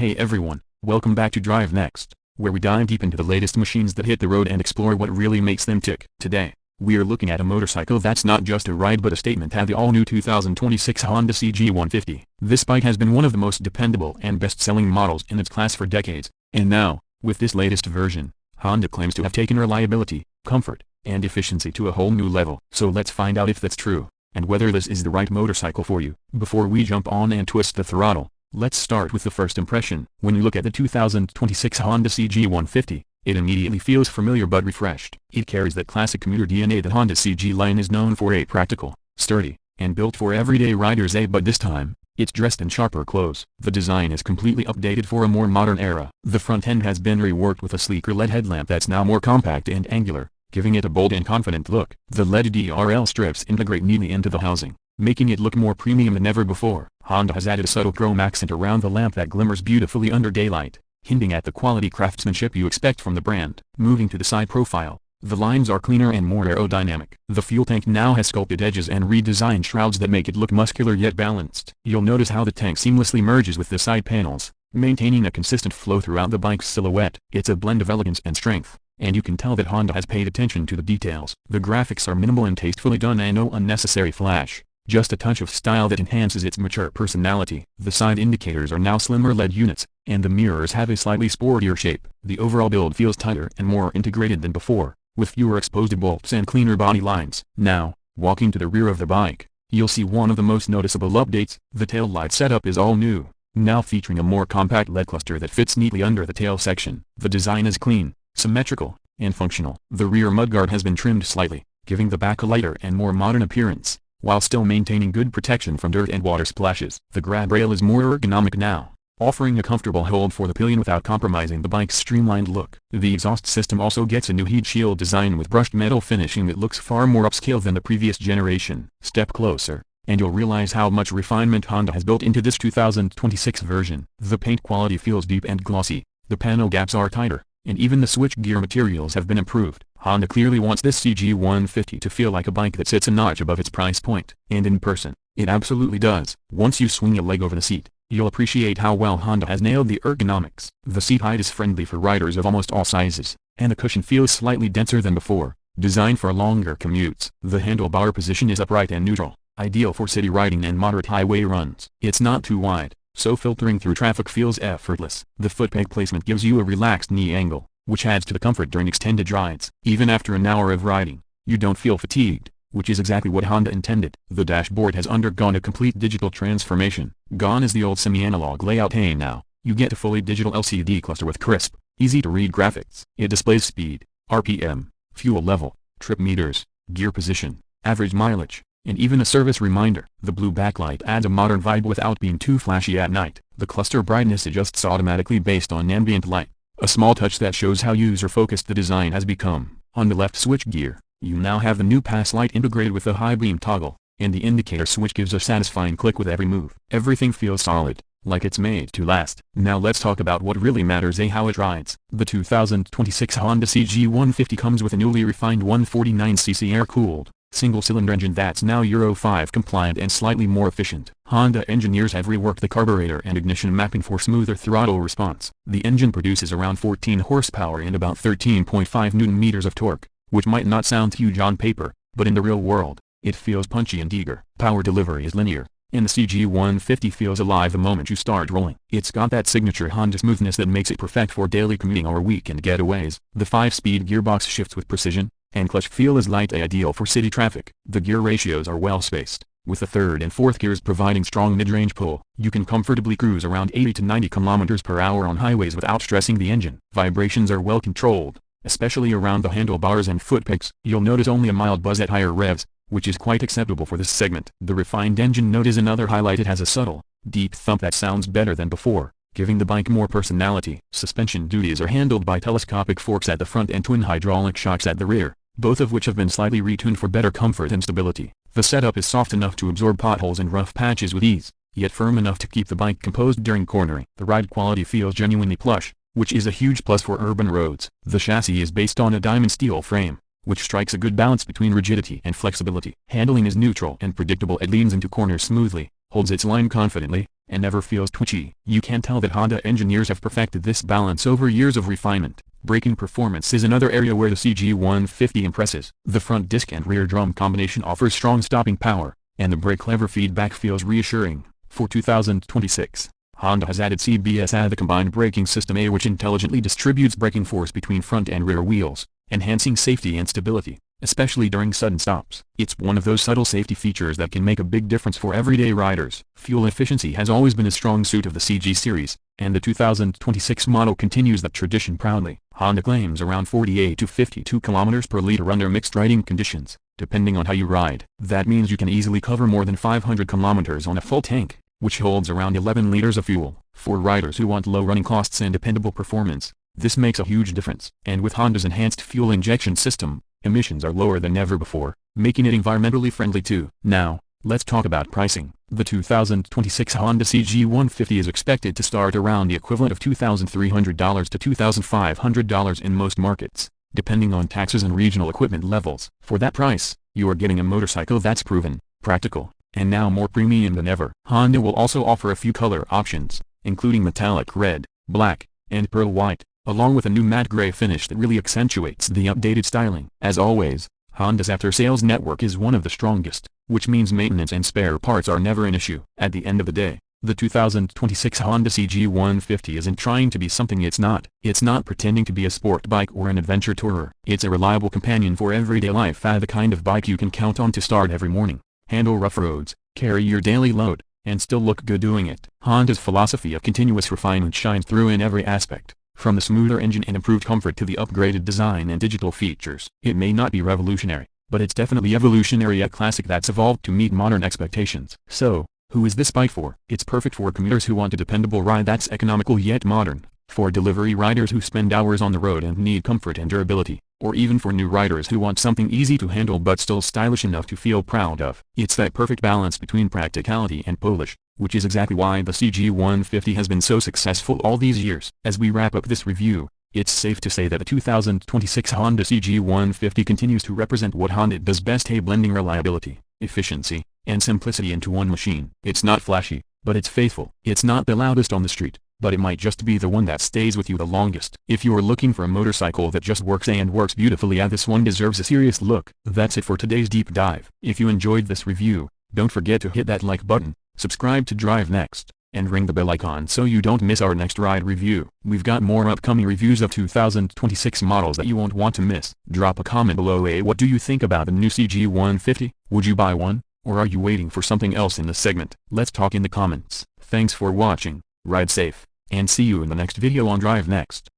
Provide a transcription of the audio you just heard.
Hey everyone, welcome back to Drive Next, where we dive deep into the latest machines that hit the road and explore what really makes them tick. Today, we are looking at a motorcycle that's not just a ride but a statement at the all-new 2026 Honda CG150. This bike has been one of the most dependable and best-selling models in its class for decades, and now, with this latest version, Honda claims to have taken reliability, comfort, and efficiency to a whole new level. So let's find out if that's true, and whether this is the right motorcycle for you. Before we jump on and twist the throttle, let's start with the first impression. When you look at the 2026 Honda CG150, it immediately feels familiar but refreshed. It carries that classic commuter DNA the Honda CG line is known for. A practical, sturdy, and built for everyday riders. But this time, it's dressed in sharper clothes. The design is completely updated for a more modern era. The front end has been reworked with a sleeker LED headlamp that's now more compact and angular, giving it a bold and confident look. The LED DRL strips integrate neatly into the housing, making it look more premium than ever before. Honda has added a subtle chrome accent around the lamp that glimmers beautifully under daylight, hinting at the quality craftsmanship you expect from the brand. Moving to the side profile, the lines are cleaner and more aerodynamic. The fuel tank now has sculpted edges and redesigned shrouds that make it look muscular yet balanced. You'll notice how the tank seamlessly merges with the side panels, maintaining a consistent flow throughout the bike's silhouette. It's a blend of elegance and strength, and you can tell that Honda has paid attention to the details. The graphics are minimal and tastefully done, and no unnecessary flash, just a touch of style that enhances its mature personality. The side indicators are now slimmer LED units, and the mirrors have a slightly sportier shape. The overall build feels tighter and more integrated than before, with fewer exposed bolts and cleaner body lines. Now, walking to the rear of the bike, you'll see one of the most noticeable updates. The taillight setup is all new, now featuring a more compact LED cluster that fits neatly under the tail section. The design is clean, symmetrical, and functional. The rear mudguard has been trimmed slightly, giving the back a lighter and more modern appearance, while still maintaining good protection from dirt and water splashes. The grab rail is more ergonomic now, offering a comfortable hold for the pillion without compromising the bike's streamlined look. The exhaust system also gets a new heat shield design with brushed metal finishing that looks far more upscale than the previous generation. Step closer, and you'll realize how much refinement Honda has built into this 2026 version. The paint quality feels deep and glossy, the panel gaps are tighter, and even the switchgear materials have been improved. Honda clearly wants this CG150 to feel like a bike that sits a notch above its price point. And in person, it absolutely does. Once you swing your leg over the seat, you'll appreciate how well Honda has nailed the ergonomics. The seat height is friendly for riders of almost all sizes, and the cushion feels slightly denser than before, designed for longer commutes. The handlebar position is upright and neutral, ideal for city riding and moderate highway runs. It's not too wide, so filtering through traffic feels effortless. The foot peg placement gives you a relaxed knee angle, which adds to the comfort during extended rides. Even after an hour of riding, you don't feel fatigued, which is exactly what Honda intended. The dashboard has undergone a complete digital transformation. Gone is the old semi-analog layout. Hey, now, you get a fully digital LCD cluster with crisp, easy-to-read graphics. It displays speed, RPM, fuel level, trip meters, gear position, average mileage, and even a service reminder. The blue backlight adds a modern vibe without being too flashy at night. The cluster brightness adjusts automatically based on ambient light, a small touch that shows how user-focused the design has become. On the left switchgear, you now have the new pass light integrated with the high beam toggle, and the indicator switch gives a satisfying click with every move. Everything feels solid, like it's made to last. Now let's talk about what really matters, how it rides. The 2026 Honda CG150 comes with a newly refined 149cc air-cooled, single-cylinder engine that's now Euro 5 compliant and slightly more efficient. Honda engineers have reworked the carburetor and ignition mapping for smoother throttle response. The engine produces around 14 horsepower and about 13.5 Nm of torque, which might not sound huge on paper, but in the real world, it feels punchy and eager. Power delivery is linear, and the CG150 feels alive the moment you start rolling. It's got that signature Honda smoothness that makes it perfect for daily commuting or weekend getaways. The 5-speed gearbox shifts with precision, and clutch feel is light, ideal for city traffic. The gear ratios are well spaced, with the third and fourth gears providing strong mid-range pull. You can comfortably cruise around 80 to 90 km/h on highways without stressing the engine. Vibrations are well controlled, especially around the handlebars and foot pegs. You'll notice only a mild buzz at higher revs, which is quite acceptable for this segment. The refined engine note is another highlight. It has a subtle, deep thump that sounds better than before, giving the bike more personality. Suspension duties are handled by telescopic forks at the front and twin hydraulic shocks at the rear, both of which have been slightly retuned for better comfort and stability. The setup is soft enough to absorb potholes and rough patches with ease, yet firm enough to keep the bike composed during cornering. The ride quality feels genuinely plush, which is a huge plus for urban roads. The chassis is based on a diamond steel frame, which strikes a good balance between rigidity and flexibility. Handling is neutral and predictable. It leans into corners smoothly, holds its line confidently, and never feels twitchy. You can tell that Honda engineers have perfected this balance over years of refinement. Braking performance is another area where the CG150 impresses. The front disc and rear drum combination offers strong stopping power, and the brake lever feedback feels reassuring. For 2026, Honda has added CBS, the combined braking system A, which intelligently distributes braking force between front and rear wheels, enhancing safety and stability, especially during sudden stops. It's one of those subtle safety features that can make a big difference for everyday riders. Fuel efficiency has always been a strong suit of the CG series, and the 2026 model continues that tradition proudly. Honda claims around 48 to 52 kilometers per liter under mixed riding conditions, depending on how you ride. That means you can easily cover more than 500 kilometers on a full tank, which holds around 11 liters of fuel. For riders who want low running costs and dependable performance, this makes a huge difference. And with Honda's enhanced fuel injection system, emissions are lower than ever before, making it environmentally friendly too. Now, let's talk about pricing. The 2026 Honda CG150 is expected to start around the equivalent of $2,300 to $2,500 in most markets, depending on taxes and regional equipment levels. For that price, you are getting a motorcycle that's proven, practical, and now more premium than ever. Honda will also offer a few color options, including metallic red, black, and pearl white, along with a new matte gray finish that really accentuates the updated styling. As always, Honda's after-sales network is one of the strongest, which means maintenance and spare parts are never an issue. At the end of the day, the 2026 Honda CG150 isn't trying to be something it's not. It's not pretending to be a sport bike or an adventure tourer. It's a reliable companion for everyday life, the kind of bike you can count on to start every morning, handle rough roads, carry your daily load, and still look good doing it. Honda's philosophy of continuous refinement shines through in every aspect, from the smoother engine and improved comfort to the upgraded design and digital features. It may not be revolutionary, but it's definitely evolutionary, a classic that's evolved to meet modern expectations. So, who is this bike for? It's perfect for commuters who want a dependable ride that's economical yet modern, for delivery riders who spend hours on the road and need comfort and durability, or even for new riders who want something easy to handle but still stylish enough to feel proud of. It's that perfect balance between practicality and polish, which is exactly why the CG150 has been so successful all these years. As we wrap up this review, it's safe to say that the 2026 Honda CG150 continues to represent what Honda does best, blending reliability, efficiency, and simplicity into one machine. It's not flashy, but it's faithful. It's not the loudest on the street, but it might just be the one that stays with you the longest. If you're looking for a motorcycle that just works and works beautifully, this one deserves a serious look. That's it for today's deep dive. If you enjoyed this review, don't forget to hit that like button, subscribe to Drive Next, and ring the bell icon so you don't miss our next ride review. We've got more upcoming reviews of 2026 models that you won't want to miss. Drop a comment below. What do you think about the new CG150? Would you buy one, or are you waiting for something else in the segment? Let's talk in the comments. Thanks for watching, ride safe, and see you in the next video on Drive Next.